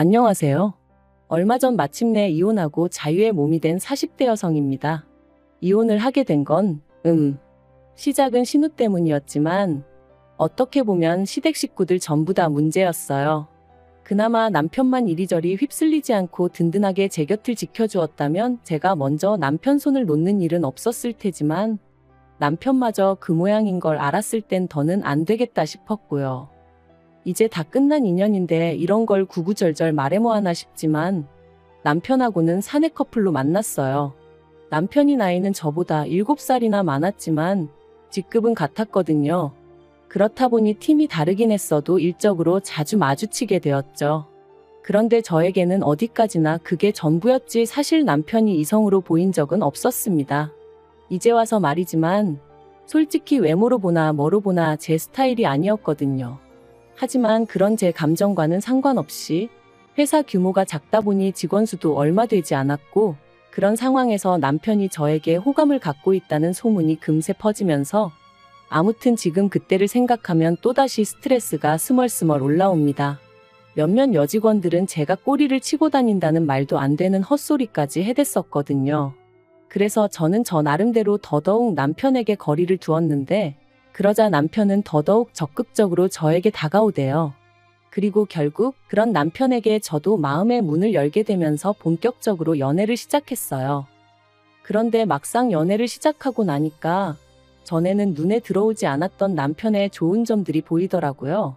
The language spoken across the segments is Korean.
안녕하세요. 얼마 전 마침내 이혼하고 자유의 몸이 된 40대 여성입니다. 이혼을 하게 된 건, 시작은 신우 때문이었지만, 어떻게 보면 시댁 식구들 전부 다 문제였어요. 그나마 남편만 이리저리 휩쓸리지 않고 든든하게 제 곁을 지켜주었다면 제가 먼저 남편 손을 놓는 일은 없었을 테지만, 남편마저 그 모양인 걸 알았을 땐 더는 안 되겠다 싶었고요. 이제 다 끝난 인연인데 이런 걸 구구절절 말해 뭐하나 싶지만 남편하고는 사내 커플로 만났어요. 남편이 나이는 저보다 7살이나 많았지만 직급은 같았거든요. 그렇다 보니 팀이 다르긴 했어도 일적으로 자주 마주치게 되었죠. 그런데 저에게는 어디까지나 그게 전부였지 사실 남편이 이성으로 보인 적은 없었습니다. 이제 와서 말이지만 솔직히 외모로 보나 뭐로 보나 제 스타일이 아니었거든요. 하지만 그런 제 감정과는 상관없이 회사 규모가 작다 보니 직원 수도 얼마 되지 않았고 그런 상황에서 남편이 저에게 호감을 갖고 있다는 소문이 금세 퍼지면서 아무튼 지금 그때를 생각하면 또다시 스트레스가 스멀스멀 올라옵니다. 몇몇 여직원들은 제가 꼬리를 치고 다닌다는 말도 안 되는 헛소리까지 해댔었거든요. 그래서 저는 저 나름대로 더더욱 남편에게 거리를 두었는데 그러자 남편은 더더욱 적극적으로 저에게 다가오대요. 그리고 결국 그런 남편에게 저도 마음의 문을 열게 되면서 본격적으로 연애를 시작했어요. 그런데 막상 연애를 시작하고 나니까 전에는 눈에 들어오지 않았던 남편의 좋은 점들이 보이더라고요.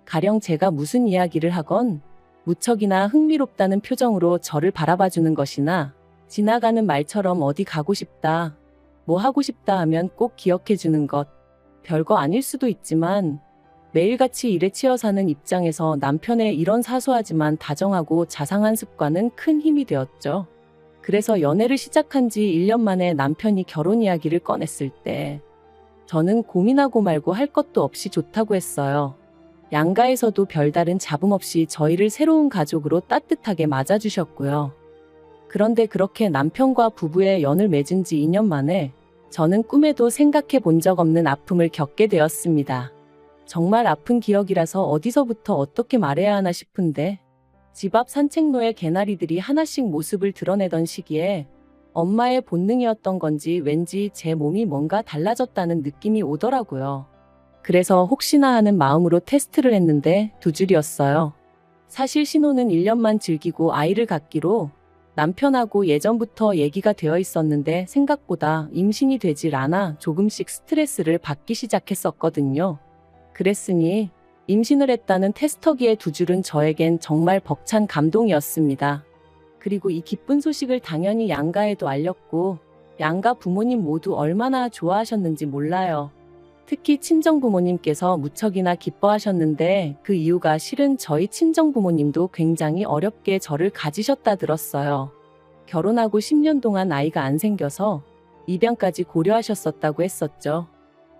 가령 제가 무슨 이야기를 하건 무척이나 흥미롭다는 표정으로 저를 바라봐주는 것이나 지나가는 말처럼 어디 가고 싶다, 뭐 하고 싶다 하면 꼭 기억해주는 것. 별거 아닐 수도 있지만 매일같이 일에 치여 사는 입장에서 남편의 이런 사소하지만 다정하고 자상한 습관은 큰 힘이 되었죠. 그래서 연애를 시작한 지 1년 만에 남편이 결혼 이야기를 꺼냈을 때 저는 고민하고 말고 할 것도 없이 좋다고 했어요. 양가에서도 별다른 잡음 없이 저희를 새로운 가족으로 따뜻하게 맞아주셨고요. 그런데 그렇게 남편과 부부의 연을 맺은 지 2년 만에 저는 꿈에도 생각해 본 적 없는 아픔을 겪게 되었습니다. 정말 아픈 기억이라서 어디서부터 어떻게 말해야 하나 싶은데 집 앞 산책로에 개나리들이 하나씩 모습을 드러내던 시기에 엄마의 본능이었던 건지 왠지 제 몸이 뭔가 달라졌다는 느낌이 오더라고요. 그래서 혹시나 하는 마음으로 테스트를 했는데 2줄이었어요. 사실 신혼은 1년만 즐기고 아이를 갖기로 남편하고 예전부터 얘기가 되어 있었는데 생각보다 임신이 되질 않아 조금씩 스트레스를 받기 시작했었거든요. 그랬으니 임신을 했다는 테스터기의 2줄은 저에겐 정말 벅찬 감동이었습니다. 그리고 이 기쁜 소식을 당연히 양가에도 알렸고 양가 부모님 모두 얼마나 좋아하셨는지 몰라요. 특히 친정부모님께서 무척이나 기뻐하셨는데 그 이유가 실은 저희 친정부모님도 굉장히 어렵게 저를 가지셨다 들었어요. 결혼하고 10년 동안 아이가 안 생겨서 입양까지 고려하셨었다고 했었죠.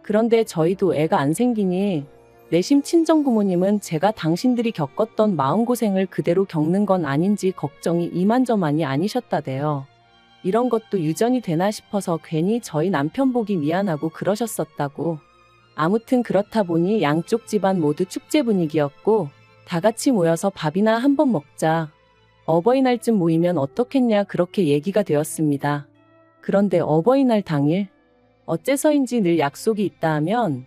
그런데 저희도 애가 안 생기니 내심 친정부모님은 제가 당신들이 겪었던 마음고생을 그대로 겪는 건 아닌지 걱정이 이만저만이 아니셨다대요. 이런 것도 유전이 되나 싶어서 괜히 저희 남편 보기 미안하고 그러셨었다고. 아무튼 그렇다 보니 양쪽 집안 모두 축제 분위기였고 다 같이 모여서 밥이나 한번 먹자. 어버이날쯤 모이면 어떻겠냐 그렇게 얘기가 되었습니다. 그런데 어버이날 당일 어째서인지 늘 약속이 있다 하면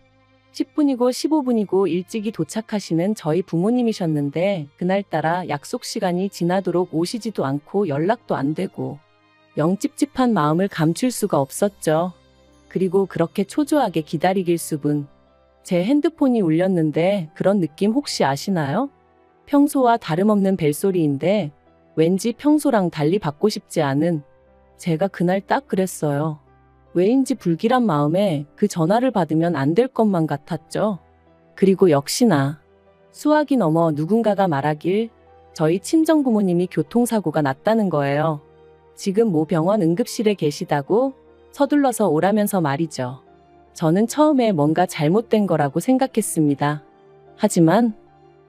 10분이고 15분이고 일찍이 도착하시는 저희 부모님이셨는데 그날따라 약속 시간이 지나도록 오시지도 않고 연락도 안 되고 영 찝찝한 마음을 감출 수가 없었죠. 그리고 그렇게 초조하게 기다리길 수분. 제 핸드폰이 울렸는데 그런 느낌 혹시 아시나요? 평소와 다름없는 벨소리인데 왠지 평소랑 달리 받고 싶지 않은 제가 그날 딱 그랬어요. 왜인지 불길한 마음에 그 전화를 받으면 안 될 것만 같았죠. 그리고 역시나 수학이 넘어 누군가가 말하길 저희 친정부모님이 교통사고가 났다는 거예요. 지금 모 병원 응급실에 계시다고 서둘러서 오라면서 말이죠. 저는 처음에 뭔가 잘못된 거라고 생각했습니다. 하지만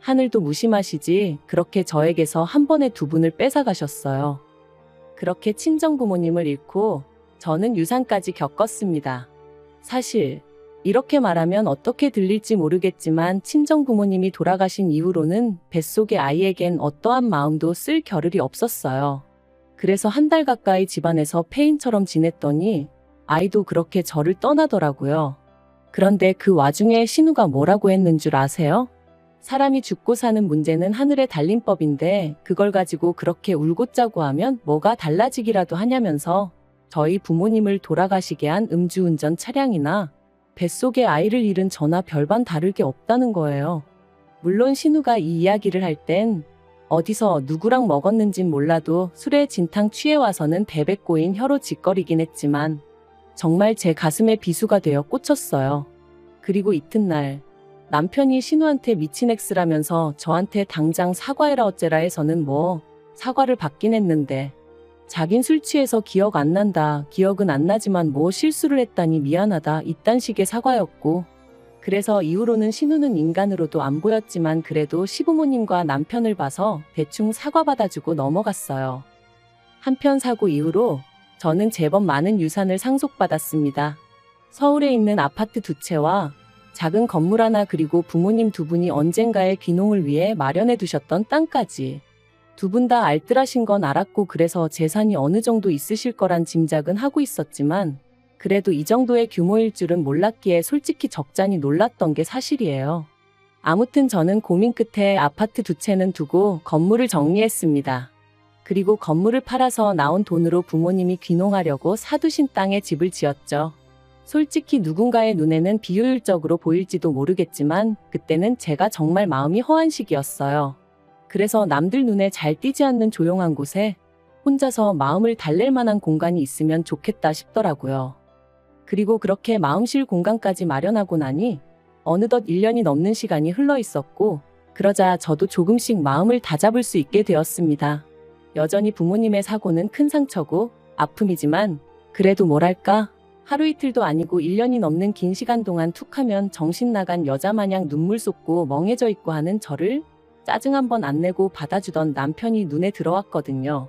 하늘도 무심하시지 그렇게 저에게서 한 번에 2분을 뺏어가셨어요. 그렇게 친정부모님을 잃고 저는 유산까지 겪었습니다. 사실 이렇게 말하면 어떻게 들릴지 모르겠지만 친정 부모님이 돌아가신 이후로는 뱃속의 아이에겐 어떠한 마음도 쓸 겨를이 없었어요. 그래서 한 달 가까이 집안에서 폐인처럼 지냈더니 아이도 그렇게 저를 떠나더라고요. 그런데 그 와중에 신우가 뭐라고 했는 줄 아세요? 사람이 죽고 사는 문제는 하늘에 달린 법인데 그걸 가지고 그렇게 울고 짜고 하면 뭐가 달라지기라도 하냐면서 저희 부모님을 돌아가시게 한 음주운전 차량이나 뱃속에 아이를 잃은 저나 별반 다를 게 없다는 거예요. 물론 신우가 이 이야기를 할 땐 어디서 누구랑 먹었는진 몰라도 술에 진탕 취해 와서는 베베 꼬인 혀로 짓거리긴 했지만 정말 제 가슴에 비수가 되어 꽂혔어요. 그리고 이튿날 남편이 신우한테 미친 엑스라면서 저한테 당장 사과해라 어째라 해서는 뭐 사과를 받긴 했는데 자긴 술 취해서 기억 안 난다. 기억은 안 나지만 뭐 실수를 했다니 미안하다. 이딴 식의 사과였고 그래서 이후로는 신우는 인간으로도 안 보였지만 그래도 시부모님과 남편을 봐서 대충 사과받아주고 넘어갔어요. 한편 사고 이후로 저는 제법 많은 유산을 상속받았습니다. 서울에 있는 아파트 2채와 작은 건물 하나 그리고 부모님 2분이 언젠가의 귀농을 위해 마련해 두셨던 땅까지. 2분 다 알뜰하신 건 알았고 그래서 재산이 어느 정도 있으실 거란 짐작은 하고 있었지만 그래도 이 정도의 규모일 줄은 몰랐기에 솔직히 적잖이 놀랐던 게 사실이에요. 아무튼 저는 고민 끝에 아파트 2채는 두고 건물을 정리했습니다. 그리고 건물을 팔아서 나온 돈으로 부모님이 귀농하려고 사두신 땅에 집을 지었죠. 솔직히 누군가의 눈에는 비효율적으로 보일지도 모르겠지만 그때는 제가 정말 마음이 허한 시기였어요. 그래서 남들 눈에 잘 띄지 않는 조용한 곳에 혼자서 마음을 달랠 만한 공간이 있으면 좋겠다 싶더라고요. 그리고 그렇게 마음 쉴 공간까지 마련하고 나니 어느덧 1년이 넘는 시간이 흘러 있었고 그러자 저도 조금씩 마음을 다잡을 수 있게 되었습니다. 여전히 부모님의 사고는 큰 상처고 아픔이지만 그래도 뭐랄까 하루 이틀도 아니고 1년이 넘는 긴 시간 동안 툭하면 정신 나간 여자 마냥 눈물 쏟고 멍해져 있고 하는 저를 짜증 한 번 안 내고 받아주던 남편이 눈에 들어왔거든요.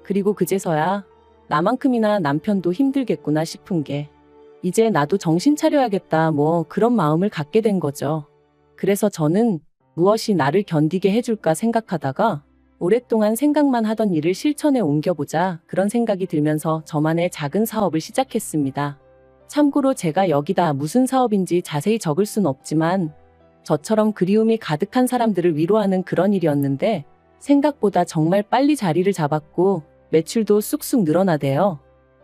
그리고 그제서야 나만큼이나 남편도 힘들겠구나 싶은 게 이제 나도 정신 차려야겠다 뭐 그런 마음을 갖게 된 거죠. 그래서 저는 무엇이 나를 견디게 해줄까 생각하다가 오랫동안 생각만 하던 일을 실천에 옮겨보자 그런 생각이 들면서 저만의 작은 사업을 시작했습니다. 참고로 제가 여기다 무슨 사업인지 자세히 적을 순 없지만 저처럼 그리움이 가득한 사람들을 위로하는 그런 일이었는데 생각보다 정말 빨리 자리를 잡았고 매출도 쑥쑥 늘어나대요.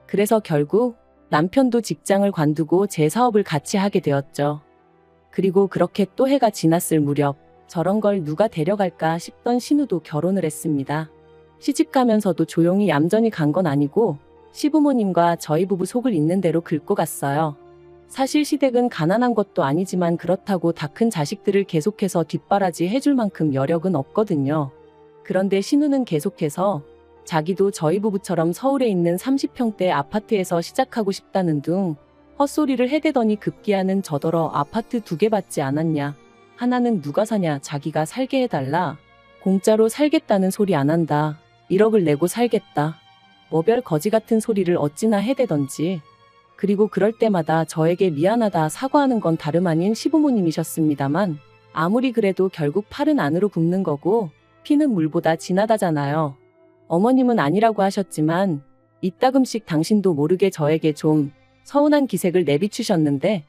그래서 결국 남편도 직장을 관두고 제 사업을 같이 하게 되었죠. 그리고 그렇게 또 해가 지났을 무렵 저런 걸 누가 데려갈까 싶던 신우도 결혼을 했습니다. 시집가면서도 조용히 얌전히 간 건 아니고 시부모님과 저희 부부 속을 있는 대로 긁고 갔어요. 사실 시댁은 가난한 것도 아니지만 그렇다고 다 큰 자식들을 계속해서 뒷바라지 해줄 만큼 여력은 없거든요. 그런데 신우는 계속해서 자기도 저희 부부처럼 서울에 있는 30평대 아파트에서 시작하고 싶다는 둥 헛소리를 해대더니 급기야는 저더러 아파트 2개 받지 않았냐. 하나는 누가 사냐 자기가 살게 해달라. 공짜로 살겠다는 소리 안 한다. 1억을 내고 살겠다. 뭐 별 거지 같은 소리를 어찌나 해대던지. 그리고 그럴 때마다 저에게 미안하다 사과하는 건 다름 아닌 시부모님이셨습니다만 아무리 그래도 결국 팔은 안으로 굽는 거고 피는 물보다 진하다잖아요. 어머님은 아니라고 하셨지만 이따금씩 당신도 모르게 저에게 좀 서운한 기색을 내비추셨는데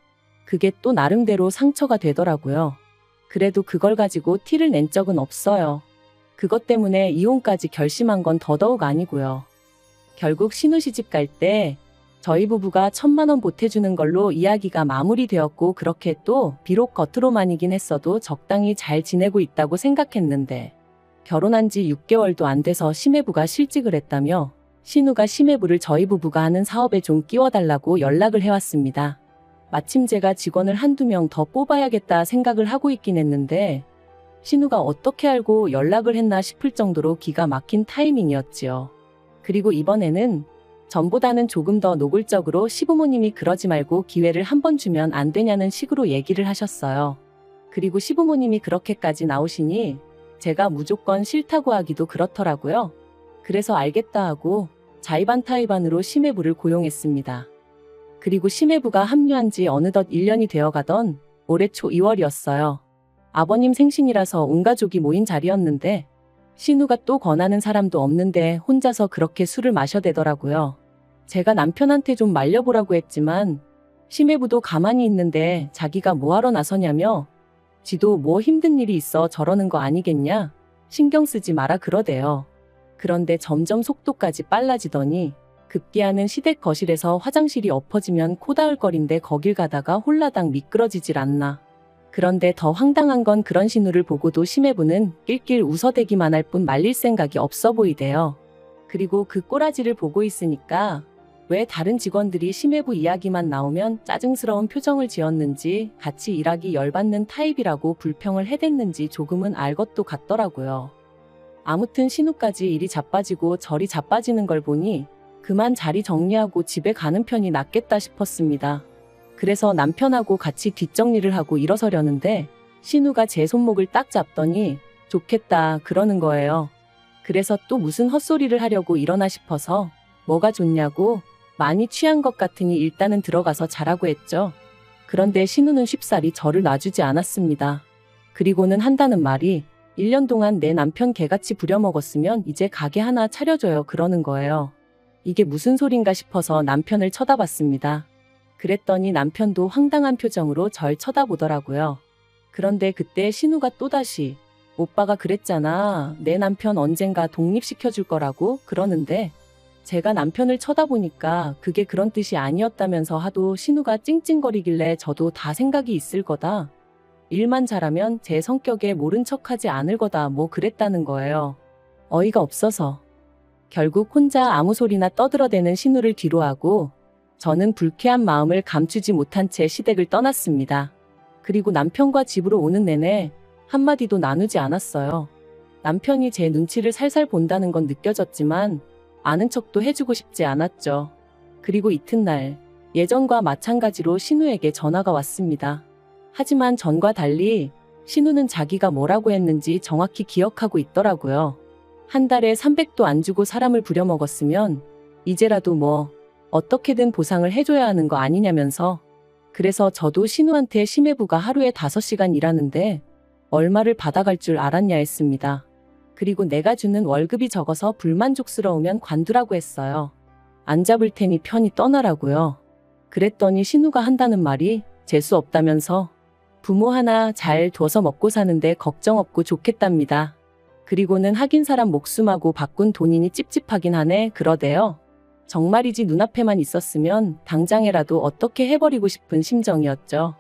그게 또 나름대로 상처가 되더라고요. 그래도 그걸 가지고 티를 낸 적은 없어요. 그것 때문에 이혼까지 결심한 건 더더욱 아니고요. 결국 신우 시집 갈 때 저희 부부가 1,000만 원 보태주는 걸로 이야기가 마무리되었고 그렇게 또 비록 겉으로만이긴 했어도 적당히 잘 지내고 있다고 생각했는데 결혼한 지 6개월도 안 돼서 시매부가 실직을 했다며 신우가 시매부를 저희 부부가 하는 사업에 좀 끼워달라고 연락을 해왔습니다. 마침 제가 직원을 한두 명 더 뽑아야겠다 생각을 하고 있긴 했는데 신우가 어떻게 알고 연락을 했나 싶을 정도로 기가 막힌 타이밍이었지요. 그리고 이번에는 전보다는 조금 더 노골적으로 시부모님이 그러지 말고 기회를 한 번 주면 안 되냐는 식으로 얘기를 하셨어요. 그리고 시부모님이 그렇게까지 나오시니 제가 무조건 싫다고 하기도 그렇더라고요. 그래서 알겠다 하고 자의반타의반으로 시매부를 고용했습니다. 그리고 심해부가 합류한 지 어느덧 1년이 되어가던 올해 초 2월이었어요. 아버님 생신이라서 온 가족이 모인 자리였는데 신우가 또 권하는 사람도 없는데 혼자서 그렇게 술을 마셔대더라고요. 제가 남편한테 좀 말려보라고 했지만 심해부도 가만히 있는데 자기가 뭐하러 나서냐며 지도 뭐 힘든 일이 있어 저러는 거 아니겠냐? 신경 쓰지 마라 그러대요. 그런데 점점 속도까지 빨라지더니 급기야는 시댁 거실에서 화장실이 엎어지면 코다을거린데 거길 가다가 홀라당 미끄러지질 않나. 그런데 더 황당한 건 그런 신우를 보고도 심해부는 낄낄 웃어대기만 할 뿐 말릴 생각이 없어 보이대요. 그리고 그 꼬라지를 보고 있으니까 왜 다른 직원들이 심해부 이야기만 나오면 짜증스러운 표정을 지었는지 같이 일하기 열받는 타입이라고 불평을 해댔는지 조금은 알 것도 같더라고요. 아무튼 신우까지 일이 자빠지고 저리 자빠지는 걸 보니 그만 자리 정리하고 집에 가는 편이 낫겠다 싶었습니다. 그래서 남편하고 같이 뒷정리를 하고 일어서려는데 신우가 제 손목을 딱 잡더니 좋겠다 그러는 거예요. 그래서 또 무슨 헛소리를 하려고 일어나 싶어서 뭐가 좋냐고 많이 취한 것 같으니 일단은 들어가서 자라고 했죠. 그런데 신우는 쉽사리 저를 놔주지 않았습니다. 그리고는 한다는 말이 1년 동안 내 남편 개같이 부려먹었으면 이제 가게 하나 차려줘요 그러는 거예요. 이게 무슨 소린가 싶어서 남편을 쳐다봤습니다. 그랬더니 남편도 황당한 표정으로 절 쳐다보더라고요. 그런데 그때 신우가 또다시 오빠가 그랬잖아. 내 남편 언젠가 독립시켜줄 거라고 그러는데 제가 남편을 쳐다보니까 그게 그런 뜻이 아니었다면서 하도 신우가 찡찡거리길래 저도 다 생각이 있을 거다. 일만 잘하면 제 성격에 모른 척하지 않을 거다 뭐 그랬다는 거예요. 어이가 없어서. 결국 혼자 아무 소리나 떠들어대는 신우를 뒤로하고 저는 불쾌한 마음을 감추지 못한 채 시댁을 떠났습니다. 그리고 남편과 집으로 오는 내내 한마디도 나누지 않았어요. 남편이 제 눈치를 살살 본다는 건 느껴졌지만 아는 척도 해주고 싶지 않았죠. 그리고 이튿날 예전과 마찬가지로 신우에게 전화가 왔습니다. 하지만 전과 달리 신우는 자기가 뭐라고 했는지 정확히 기억하고 있더라고요. 한 달에 300도 안 주고 사람을 부려먹었으면 이제라도 뭐 어떻게든 보상을 해줘야 하는 거 아니냐면서. 그래서 저도 신우한테 심해부가 하루에 5시간 일하는데 얼마를 받아갈 줄 알았냐 했습니다. 그리고 내가 주는 월급이 적어서 불만족스러우면 관두라고 했어요. 안 잡을 테니 편히 떠나라고요. 그랬더니 신우가 한다는 말이 재수 없다면서 부모 하나 잘 둬서 먹고 사는데 걱정 없고 좋겠답니다. 그리고는 하긴 사람 목숨하고 바꾼 돈이니 찝찝하긴 하네 그러대요. 정말이지 눈앞에만 있었으면 당장에라도 어떻게 해버리고 싶은 심정이었죠.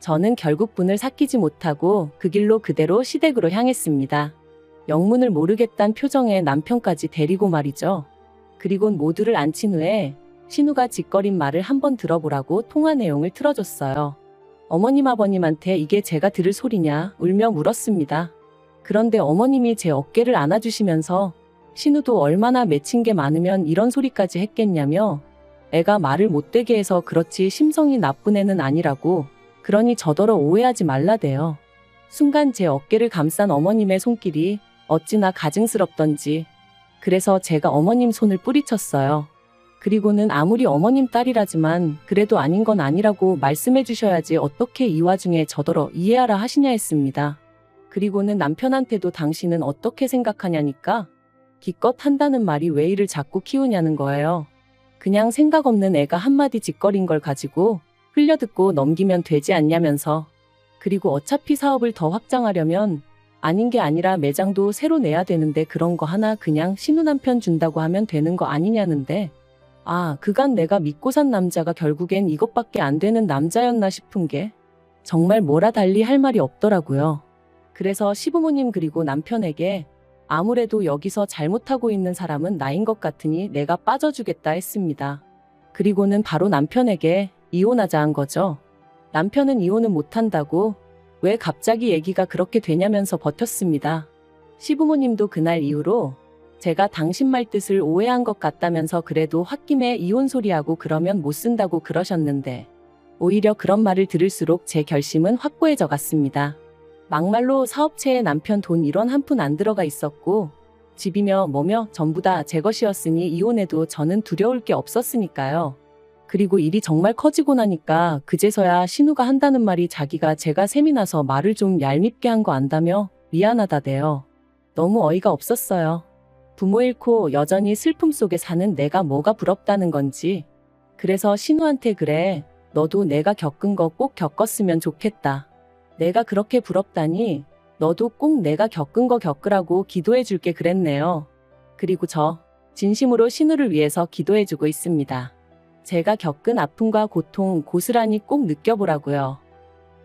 저는 결국 분을 삭히지 못하고 그 길로 그대로 시댁으로 향했습니다. 영문을 모르겠단 표정에 남편까지 데리고 말이죠. 그리곤 모두를 앉힌 후에 신우가 짓거린 말을 한번 들어보라고 통화 내용을 틀어줬어요. 어머님 아버님한테 이게 제가 들을 소리냐 울며 물었습니다. 그런데 어머님이 제 어깨를 안아주시면서 신우도 얼마나 맺힌 게 많으면 이런 소리까지 했겠냐며 애가 말을 못되게 해서 그렇지 심성이 나쁜 애는 아니라고 그러니 저더러 오해하지 말라대요. 순간 제 어깨를 감싼 어머님의 손길이 어찌나 가증스럽던지 그래서 제가 어머님 손을 뿌리쳤어요. 그리고는 아무리 어머님 딸이라지만 그래도 아닌 건 아니라고 말씀해 주셔야지 어떻게 이 와중에 저더러 이해하라 하시냐 했습니다. 그리고는 남편한테도 당신은 어떻게 생각하냐니까 기껏 한다는 말이 왜 이를 자꾸 키우냐는 거예요. 그냥 생각 없는 애가 한마디 짓거린 걸 가지고 흘려듣고 넘기면 되지 않냐면서. 그리고 어차피 사업을 더 확장하려면 아닌 게 아니라 매장도 새로 내야 되는데 그런 거 하나 그냥 신우 남편 준다고 하면 되는 거 아니냐는데 아 그간 내가 믿고 산 남자가 결국엔 이것밖에 안 되는 남자였나 싶은 게 정말 뭐라 달리 할 말이 없더라고요. 그래서 시부모님 그리고 남편에게 아무래도 여기서 잘못하고 있는 사람은 나인 것 같으니 내가 빠져주겠다 했습니다. 그리고는 바로 남편에게 이혼하자 한 거죠. 남편은 이혼은 못한다고 왜 갑자기 얘기가 그렇게 되냐면서 버텼습니다. 시부모님도 그날 이후로 제가 당신 말 뜻을 오해한 것 같다면서 그래도 홧김에 이혼 소리하고 그러면 못 쓴다고 그러셨는데 오히려 그런 말을 들을수록 제 결심은 확고해져 갔습니다. 막말로 사업체에 남편 돈 1원 한 푼 안 들어가 있었고 집이며 뭐며 전부 다 제 것이었으니 이혼해도 저는 두려울 게 없었으니까요. 그리고 일이 정말 커지고 나니까 그제서야 신우가 한다는 말이 자기가 제가 셈이 나서 말을 좀 얄밉게 한 거 안다며 미안하다대요. 너무 어이가 없었어요. 부모 잃고 여전히 슬픔 속에 사는 내가 뭐가 부럽다는 건지. 그래서 신우한테 그래. 너도 내가 겪은 거 꼭 겪었으면 좋겠다. 내가 그렇게 부럽다니 너도 꼭 내가 겪은 거 겪으라고 기도해 줄게 그랬네요. 그리고 저 진심으로 신우를 위해서 기도해 주고 있습니다. 제가 겪은 아픔과 고통 고스란히 꼭 느껴보라고요.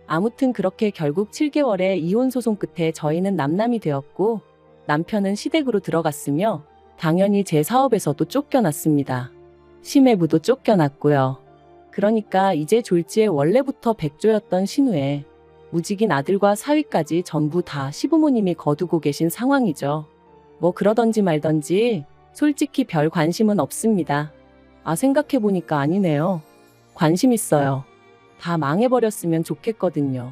아무튼 그렇게 결국 7개월의 이혼 소송 끝에 저희는 남남이 되었고 남편은 시댁으로 들어갔으며 당연히 제 사업에서도 쫓겨났습니다. 심해부도 쫓겨났고요. 그러니까 이제 졸지에 원래부터 백조였던 신우의 무직인 아들과 사위까지 전부 다 시부모님이 거두고 계신 상황이죠. 뭐 그러던지 말던지 솔직히 별 관심은 없습니다. 아, 생각해보니까 아니네요. 관심 있어요. 다 망해버렸으면 좋겠거든요.